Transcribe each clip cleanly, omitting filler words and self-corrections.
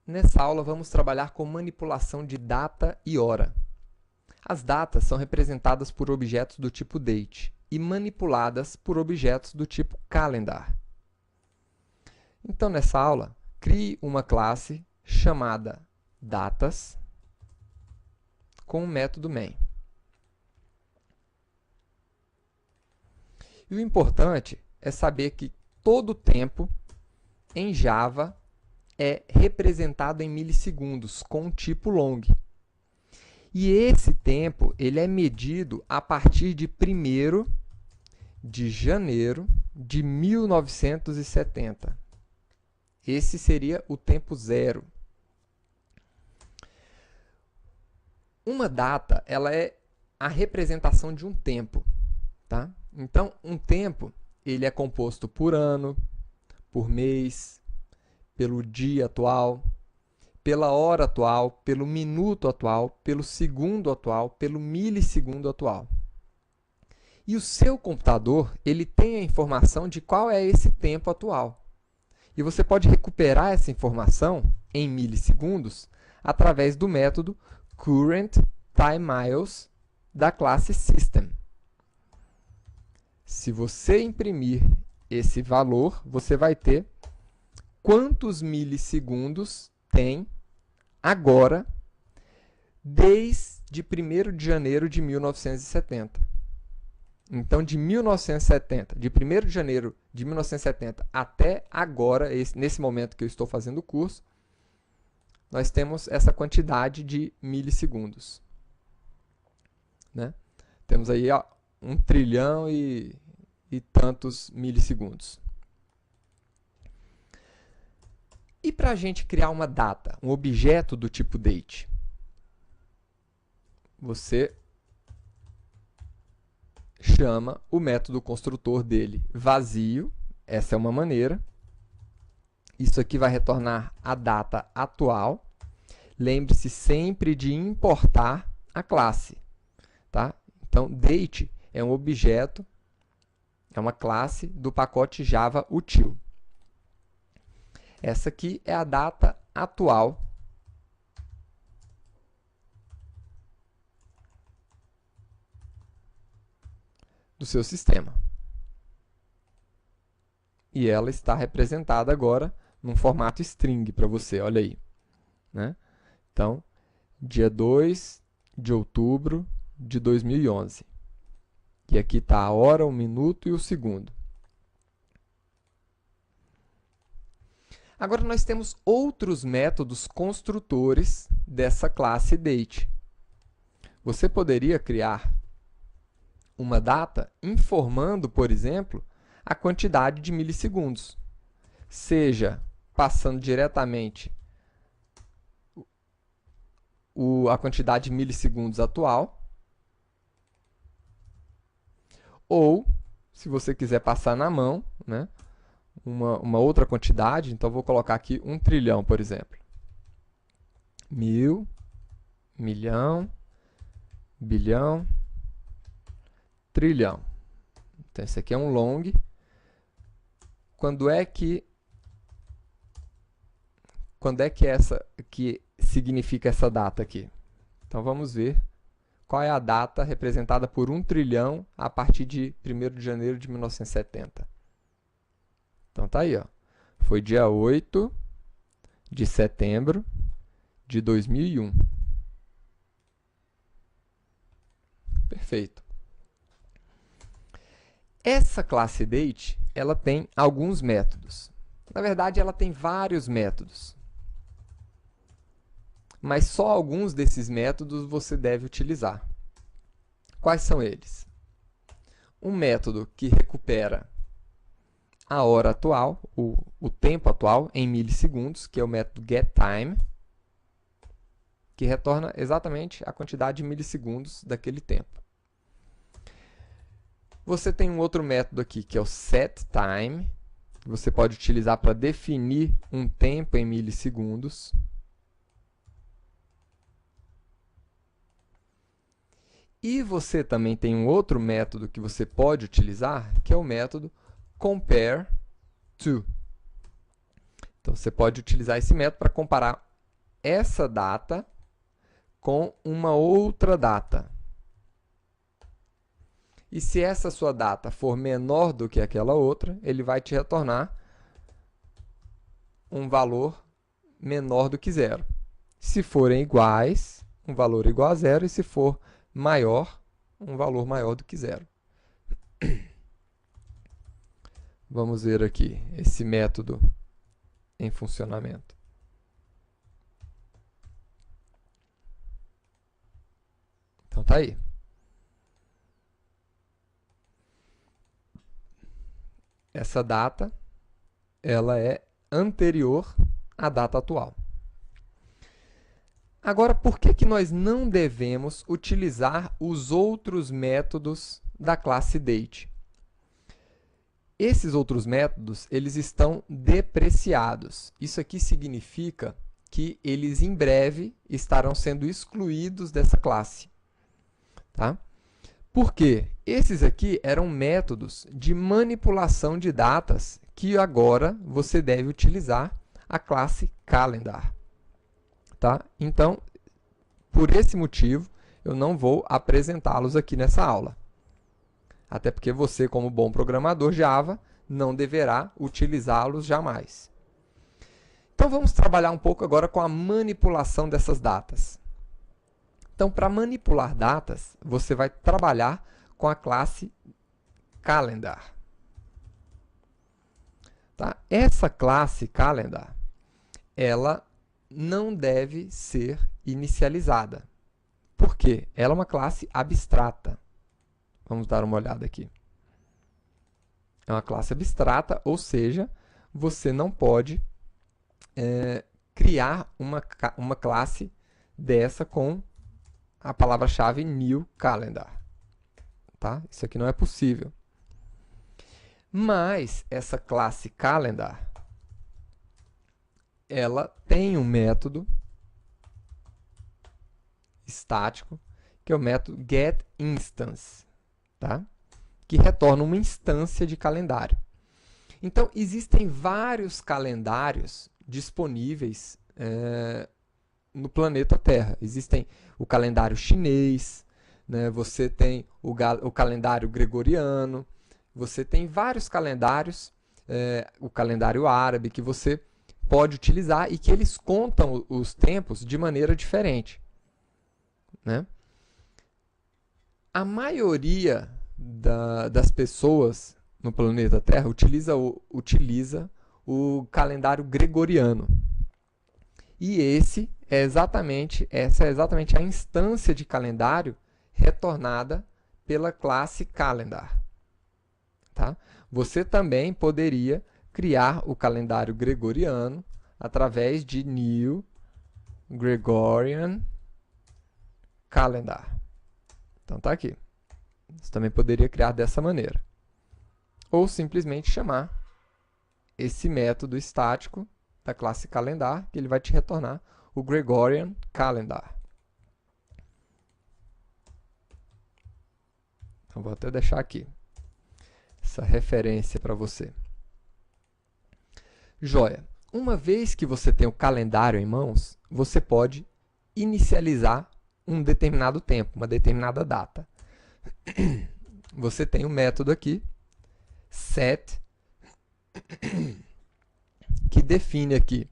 Nessa aula vamos trabalhar com manipulação de data e hora. As datas são representadas por objetos do tipo date e manipuladas por objetos do tipo calendar. Então, nessa aula, crie uma classe chamada datas com o método main. E o importante é saber que todo tempo em Java é representado em milissegundos com o tipo long. E esse tempo ele é medido a partir de 1º de janeiro de 1970. Esse seria o tempo zero. Uma data ela é a representação de um tempo. Tá? Então, um tempo ele é composto por ano, por mês, pelo dia atual, pela hora atual, pelo minuto atual, pelo segundo atual, pelo milissegundo atual. E o seu computador ele tem a informação de qual é esse tempo atual. E você pode recuperar essa informação em milissegundos através do método currentTimeMiles da classe System. Se você imprimir esse valor, você vai ter quantos milissegundos tem agora, desde 1º de janeiro de 1970. Então, de 1970, de 1º de janeiro de 1970 até agora, nesse momento que eu estou fazendo o curso, nós temos essa quantidade de milissegundos. Né? Temos aí 1 trilhão e tantos milissegundos. E para a gente criar uma data, um objeto do tipo date? Você chama o método construtor dele vazio, essa é uma maneira. Isso aqui vai retornar a data atual. Lembre-se sempre de importar a classe. Tá? Então, date é um objeto, é uma classe do pacote Java Util. Essa aqui é a data atual do seu sistema. E ela está representada agora num formato string para você, olha aí. Né? Então, dia 2 de outubro de 2011. E aqui está a hora, o minuto e o segundo. Agora, nós temos outros métodos construtores dessa classe date. Você poderia criar uma data informando, por exemplo, a quantidade de milissegundos. Seja passando diretamente a quantidade de milissegundos atual, ou, se você quiser passar na mão, né, uma outra quantidade, então vou colocar aqui 1 trilhão, por exemplo. 1000, milhão, bilhão, trilhão. Então, esse aqui é um long. Quando é que significa essa data aqui? Então, vamos ver qual é a data representada por 1 trilhão a partir de 1º de janeiro de 1970. Então, tá aí, ó. Foi dia 8 de setembro de 2001. Perfeito. Essa classe date, ela tem alguns métodos. Na verdade, ela tem vários métodos. Mas só alguns desses métodos você deve utilizar. Quais são eles? Um método que recupera a hora atual, o tempo atual em milissegundos, que é o método getTime, que retorna exatamente a quantidade de milissegundos daquele tempo. Você tem um outro método aqui, que é o setTime, que você pode utilizar para definir um tempo em milissegundos. E você também tem um outro método que você pode utilizar, que é o método compareTo. Então, você pode utilizar esse método para comparar essa data com uma outra data. E se essa sua data for menor do que aquela outra, ele vai te retornar um valor menor do que zero. Se forem iguais, um valor igual a zero, e se for maior, um valor maior do que zero. Vamos ver aqui esse método em funcionamento. Então tá aí. Essa data, ela é anterior à data atual. Agora, por que nós não devemos utilizar os outros métodos da classe date? Esses outros métodos, eles estão depreciados. Isso aqui significa que eles em breve estarão sendo excluídos dessa classe. Tá? Por quê? Esses aqui eram métodos de manipulação de datas que agora você deve utilizar a classe calendar. Tá? Então, por esse motivo, eu não vou apresentá-los aqui nessa aula. Até porque você, como bom programador Java, não deverá utilizá-los jamais. Então, vamos trabalhar um pouco agora com a manipulação dessas datas. Então, para manipular datas, você vai trabalhar com a classe calendar. Tá? Essa classe calendar, ela não deve ser inicializada. Por quê? Ela é uma classe abstrata. Vamos dar uma olhada aqui. É uma classe abstrata, ou seja, você não pode criar uma classe dessa com a palavra-chave new calendar. Tá? Isso aqui não é possível. Mas essa classe calendar, ela tem um método estático, que é o método getInstance, tá? Que retorna uma instância de calendário. Então, existem vários calendários disponíveis no planeta Terra. Existem o calendário chinês, né? Você tem o calendário gregoriano, você tem vários calendários, o calendário árabe, que você pode utilizar e que eles contam os tempos de maneira diferente. Né? A maioria das pessoas no planeta Terra utiliza o calendário gregoriano. E essa é exatamente a instância de calendário retornada pela classe calendar. Tá? Você também poderia criar o calendário gregoriano através de New Gregorian Calendar. Então tá aqui. Você também poderia criar dessa maneira. Ou simplesmente chamar esse método estático da classe calendar, que ele vai te retornar o Gregorian Calendar. Então vou até deixar aqui essa referência para você. Joia. Uma vez que você tem o calendário em mãos, você pode inicializar um determinado tempo, uma determinada data. Você tem um método aqui, set, que define aqui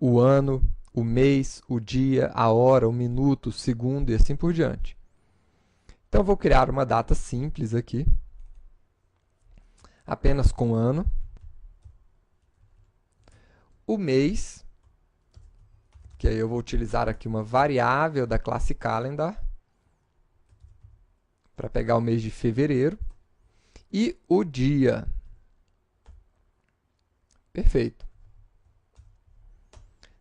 o ano, o mês, o dia, a hora, o minuto, o segundo e assim por diante. Então, eu vou criar uma data simples aqui, apenas com ano. O mês, que aí eu vou utilizar aqui uma variável da classe calendar, para pegar o mês de fevereiro. E o dia. Perfeito.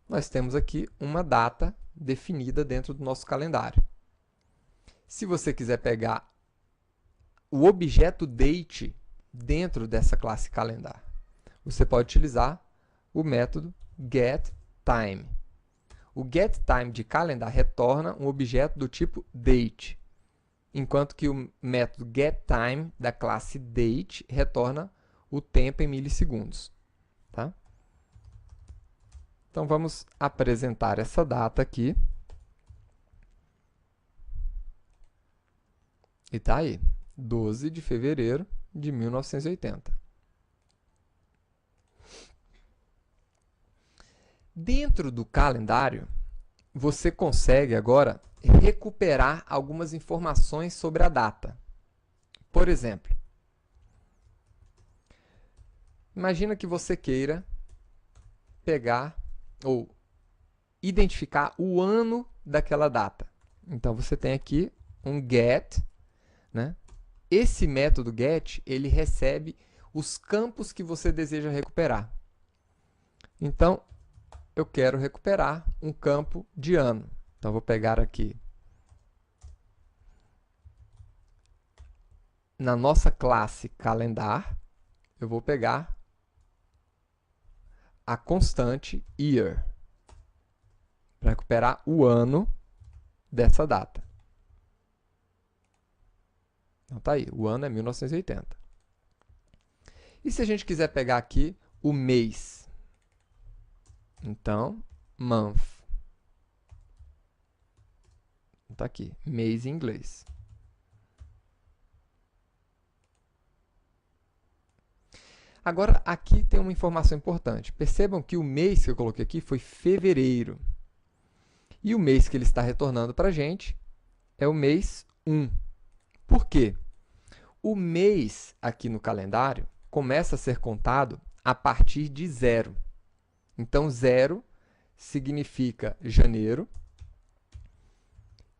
Nós temos aqui uma data definida dentro do nosso calendário. Se você quiser pegar o objeto date dentro dessa classe calendar, você pode utilizar o método getTime. O getTime de calendar retorna um objeto do tipo date, enquanto que o método getTime da classe date retorna o tempo em milissegundos. Tá? Então, vamos apresentar essa data aqui. E está aí, 12 de fevereiro de 1980. Dentro do calendário, você consegue agora recuperar algumas informações sobre a data. Por exemplo, imagina que você queira pegar ou identificar o ano daquela data. Então, você tem aqui um get, né? Esse método get, ele recebe os campos que você deseja recuperar. Então, eu quero recuperar um campo de ano. Então, vou pegar aqui na nossa classe calendar, eu vou pegar a constante year para recuperar o ano dessa data. Então, tá aí, o ano é 1980. E se a gente quiser pegar aqui o mês? Então, month. Está aqui, mês em inglês. Agora, aqui tem uma informação importante. Percebam que o mês que eu coloquei aqui foi fevereiro. E o mês que ele está retornando para a gente é o mês 1. Por quê? O mês aqui no calendário começa a ser contado a partir de 0. Então, 0 significa janeiro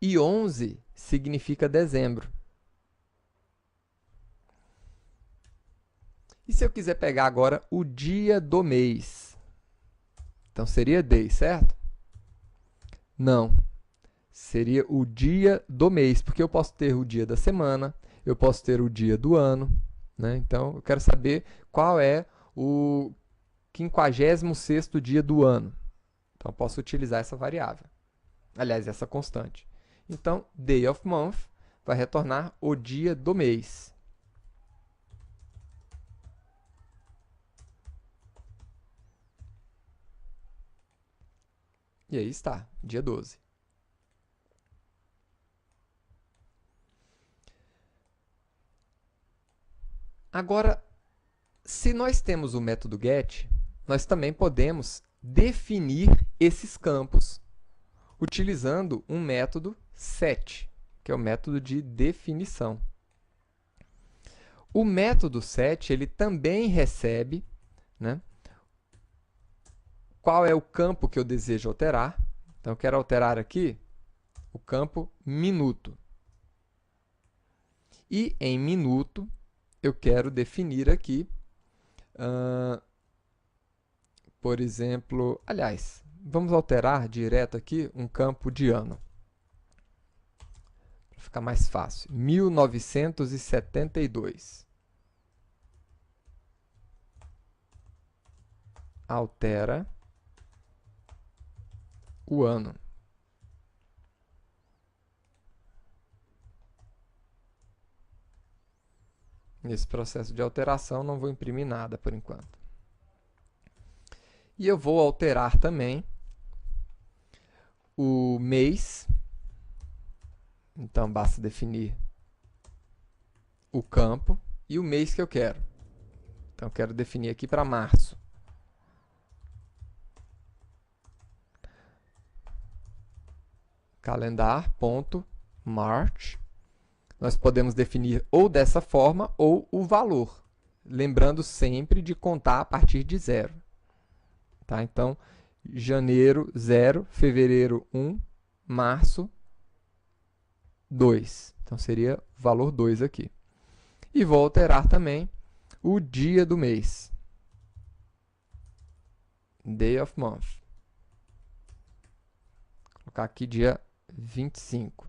e 11 significa dezembro. E se eu quiser pegar agora o dia do mês? Então, seria day, certo? Não. Seria o dia do mês, porque eu posso ter o dia da semana, eu posso ter o dia do ano, né? Então, eu quero saber qual é o 56º dia do ano. Então, eu posso utilizar essa variável. Aliás, essa constante. Então, day of month vai retornar o dia do mês. E aí está, dia 12. Agora, se nós temos o método get, nós também podemos definir esses campos utilizando um método set, que é o método de definição. O método set, ele também recebe, né, qual é o campo que eu desejo alterar. Então, eu quero alterar aqui o campo minuto. E em minuto, eu quero definir aqui, por exemplo, aliás, vamos alterar direto aqui um campo de ano. Para ficar mais fácil. 1972. Altera o ano. Nesse processo de alteração, não vou imprimir nada por enquanto. E eu vou alterar também o mês. Então, basta definir o campo e o mês que eu quero. Então, eu quero definir aqui para março. Calendar.march. Nós podemos definir ou dessa forma ou o valor. Lembrando sempre de contar a partir de 0. Tá? Então, janeiro 0, fevereiro 1, março 2. Então, seria valor 2 aqui. E vou alterar também o dia do mês. Day of month. Vou colocar aqui dia 25.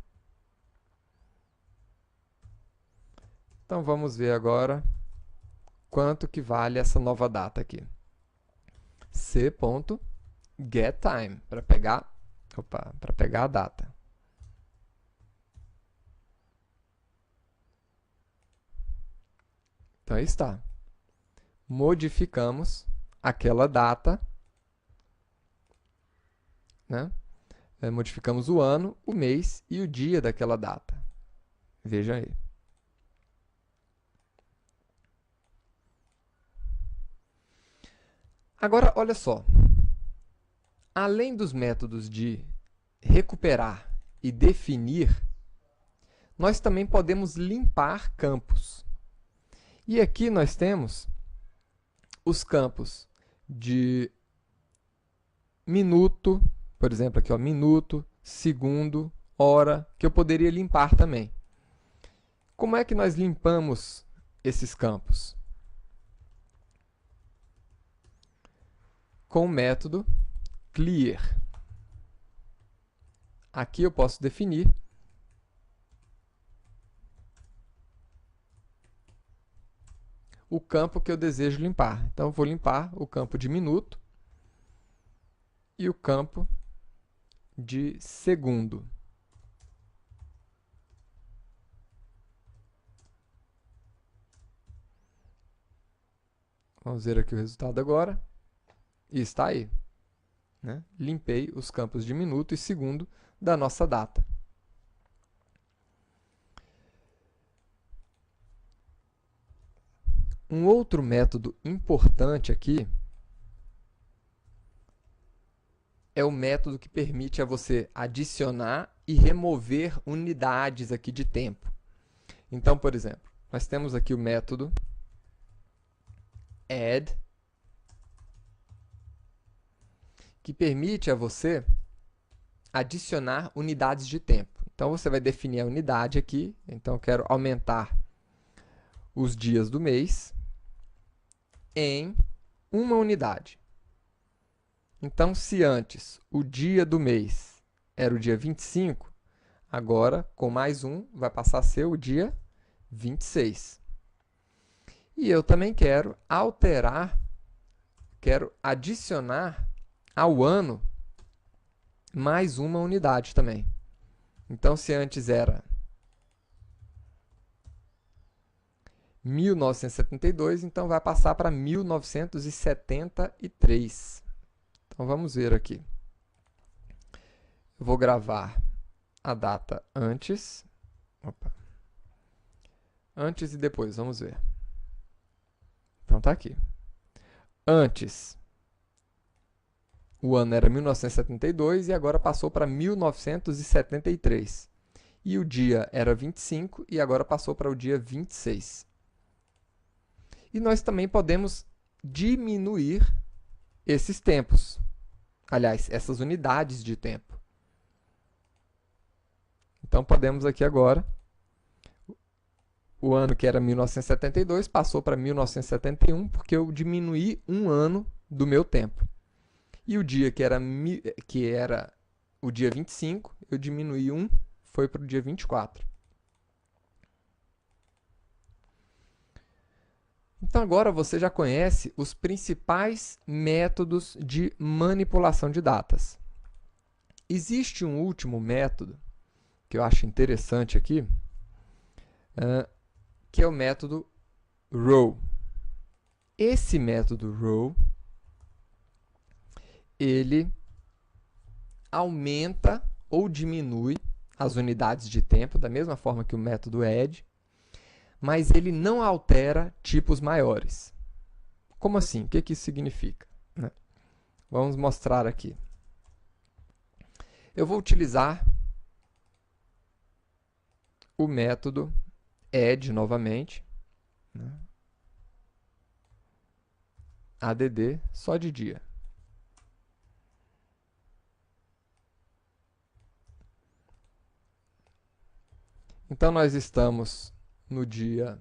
Então, vamos ver agora quanto que vale essa nova data aqui. C.getTime, para pegar a data. Então, aí está. Modificamos aquela data né? Modificamos o ano, o mês e o dia daquela data. Veja aí. Agora, olha só. Além dos métodos de recuperar e definir, nós também podemos limpar campos. E aqui nós temos os campos de minuto, por exemplo, aqui, ó, minuto, segundo, hora, que eu poderia limpar também. Como é que nós limpamos esses campos? Com o método clear. Aqui eu posso definir o campo que eu desejo limpar. Então, eu vou limpar o campo de minuto e o campo de segundo. Vamos ver aqui o resultado agora. E está aí, né? Limpei os campos de minuto e segundo da nossa data. Um outro método importante aqui é o método que permite a você adicionar e remover unidades aqui de tempo. Então, por exemplo, nós temos aqui o método add, que permite a você adicionar unidades de tempo. Então, você vai definir a unidade aqui. Então, eu quero aumentar os dias do mês em uma unidade. Então, se antes o dia do mês era o dia 25, agora, com mais um, vai passar a ser o dia 26. E eu também quero alterar, quero adicionar ao ano mais uma unidade também. Então, se antes era 1972, então vai passar para 1973. Então, vamos ver aqui. Eu vou gravar a data antes. Opa. Antes e depois, vamos ver. Então, tá aqui. Antes, o ano era 1972 e agora passou para 1973. E o dia era 25 e agora passou para o dia 26. E nós também podemos diminuir esses tempos. Aliás, essas unidades de tempo. Então, podemos aqui agora, o ano que era 1972 passou para 1971, porque eu diminuí um ano do meu tempo. E o dia que era o dia 25, eu diminuí um, foi para o dia 24. Então, agora você já conhece os principais métodos de manipulação de datas. Existe um último método que eu acho interessante aqui, que é o método row. Esse método row, ele aumenta ou diminui as unidades de tempo, da mesma forma que o método add, mas ele não altera tipos maiores. Como assim? O que isso significa? Vamos mostrar aqui. Eu vou utilizar o método add novamente, add só de dia. Então, nós estamos no dia...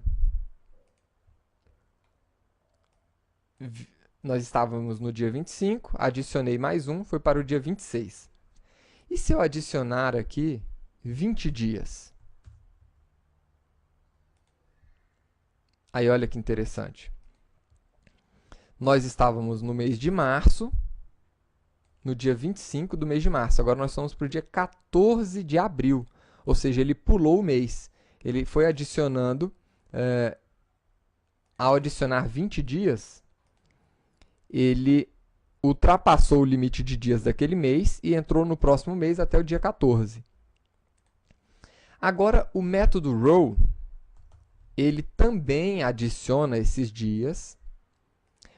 Nós estávamos no dia 25, adicionei mais um, foi para o dia 26. E se eu adicionar aqui 20 dias? Aí, olha que interessante. Nós estávamos no mês de março, no dia 25 do mês de março. Agora, nós estamos para o dia 14 de abril. Ou seja, ele pulou o mês. Ele foi adicionando, ao adicionar 20 dias, ele ultrapassou o limite de dias daquele mês e entrou no próximo mês até o dia 14. Agora, o método row, ele também adiciona esses dias,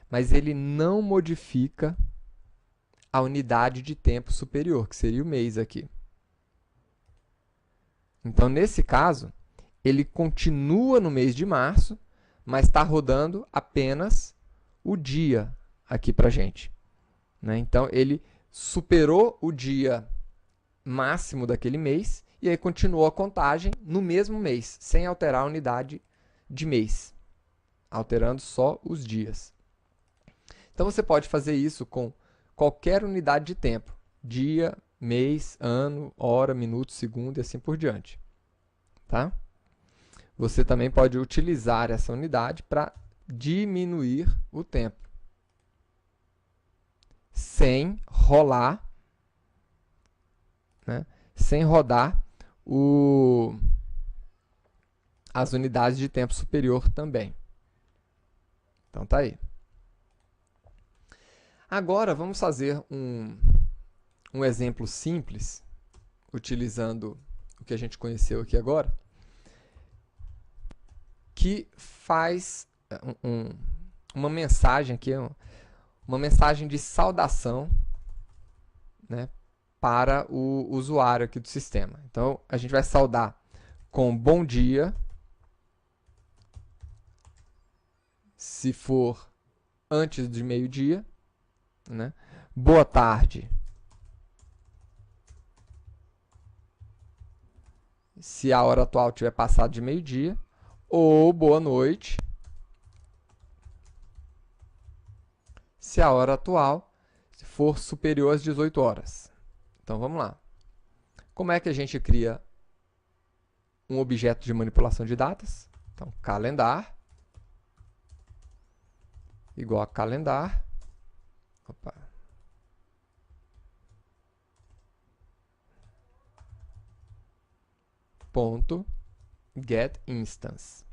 mas ele não modifica a unidade de tempo superior, que seria o mês aqui. Então, nesse caso, ele continua no mês de março, mas está rodando apenas o dia aqui para a gente. Né? Então, ele superou o dia máximo daquele mês e aí continuou a contagem no mesmo mês, sem alterar a unidade de mês, alterando só os dias. Então, você pode fazer isso com qualquer unidade de tempo, dia, mês, ano, hora, minuto, segundo e assim por diante. Tá? Você também pode utilizar essa unidade para diminuir o tempo, sem rolar, né? Sem rodar as unidades de tempo superior também. Então, tá aí. Agora, vamos fazer um exemplo simples, utilizando o que a gente conheceu aqui agora, que faz uma mensagem aqui, uma mensagem de saudação, né, para o usuário aqui do sistema. Então, a gente vai saudar com bom dia, se for antes de meio-dia, né? Boa tarde, se a hora atual tiver passado de meio-dia, ou boa noite, se a hora atual for superior às 18 horas. Então, vamos lá. Como é que a gente cria um objeto de manipulação de datas? Então, calendar, igual a calendar. Opa. Ponto getInstance.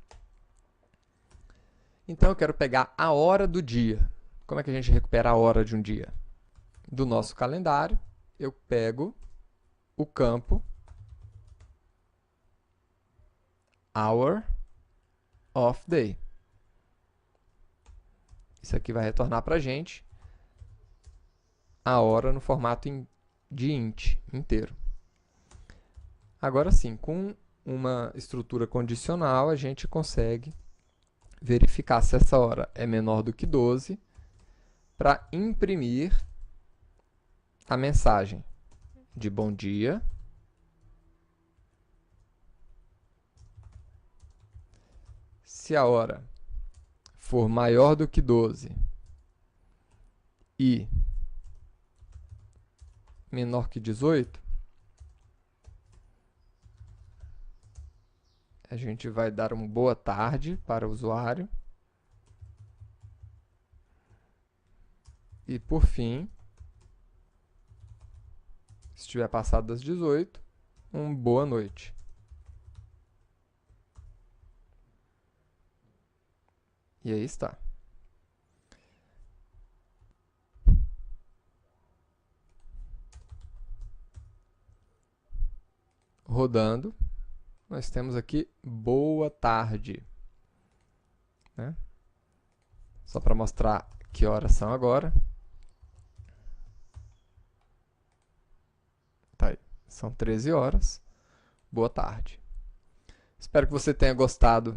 Então, eu quero pegar a hora do dia. Como é que a gente recupera a hora de um dia? Do nosso calendário, eu pego o campo hour of day. Isso aqui vai retornar para a gente a hora no formato de int, inteiro. Agora sim, com uma estrutura condicional, a gente consegue verificar se essa hora é menor do que 12 para imprimir a mensagem de bom dia. Se a hora for maior do que 12 e menor que 18, a gente vai dar uma boa tarde para o usuário. E, por fim, se estiver passado das 18, uma boa noite. E aí está. Rodando, nós temos aqui boa tarde. Né? Só para mostrar que horas são agora. Tá aí. São 13 horas. Boa tarde. Espero que você tenha gostado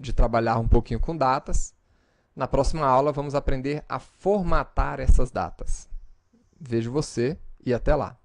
de trabalhar um pouquinho com datas. Na próxima aula, vamos aprender a formatar essas datas. Vejo você e até lá.